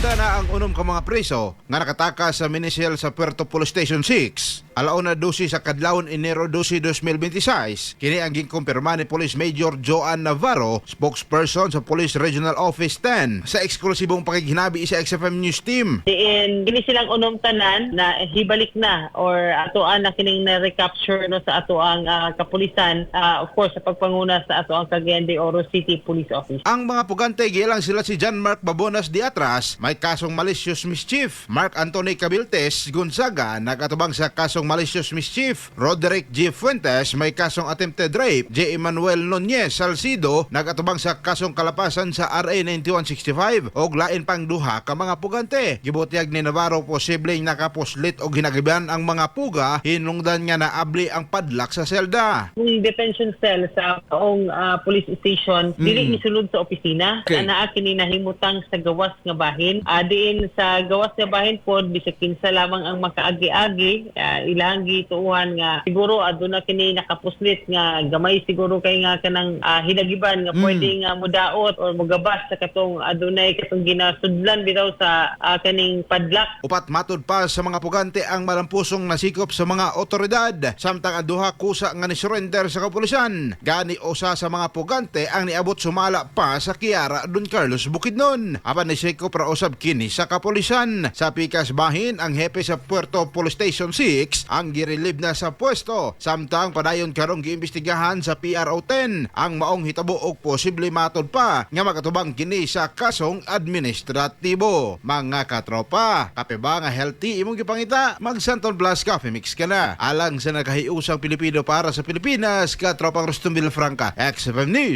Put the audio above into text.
Handa na ang unom ka mga preso nga nakatakas sa Minisil sa Puerto Police Station 6. Alauna 12 sa kadlawon Enero 12, 2026. Kini ang gikumpirma ni Police Major Joan Navarro, spokesperson sa Police Regional Office 10 sa eksklusibong pakighinabi sa XFM News Team. Diin, kini silang unom tanan na hibalik na or atoan na kining na-recapture no, sa atoang kapulisan, of course, sa pagpanguna sa atoang Cagayan de Oro City Police Office. Ang mga pugante gilang sila si John Mark Babonas de Atras, may kasong malicious mischief. Mark Anthony Cabiltes Gonzaga, nagatubang sa kasong malicious mischief. Roderick G. Fuentes, may kasong attempted rape. J. Emmanuel Nunez Salcido, nagatubang sa kasong kalapasan sa RA 9165 og lain pang duha ka mga pugante. Gibutyag ni Navarro posibleng nakapuslit o ginagiban ang mga puga, hinungdan nga na abli ang padlak sa selda. Yung detention cell sa taong police station, dili isulod sa opisina. Okay. Naa kini nahimutang sa gawas nga bahin. Diin sa gawas nga bahin pod bisag kinsa lamang ang makaagi-agi, ilang gituuhan nga siguro aduna kini nakapuslit nga gamay siguro kay nga kanang hinagiban nga pwede nga mudaot or mogabas sa katong adunay katong ginasudlan bitaw sa kaning padlak. Upat matud pa sa mga pugante ang malampusong nasikop sa mga otoridad, samtang aduha kusa nga ni surrender sa kapulisan. Gani usa sa mga pugante ang niabot sumala pa sa Kiara Don Carlos Bukidnon. Apan ni sikop ra usab kini sa kapulisan. Sa pikas bahin ang hepe sa Puerto Police Station 6 ang girelieve na sa pwesto, samtang padayon karong giimbestigahan sa PRO 10 ang maong hitabo og posible matod pa nga makatubang kini sa kasong administratibo. Mga katropa, kape ba nga healthy imong gipangita? Mag Santon Plus Coffee Mix ka na. Alang sa nakahiusang Pilipino para sa Pilipinas, katropang Ruston Villafranca, XFM News.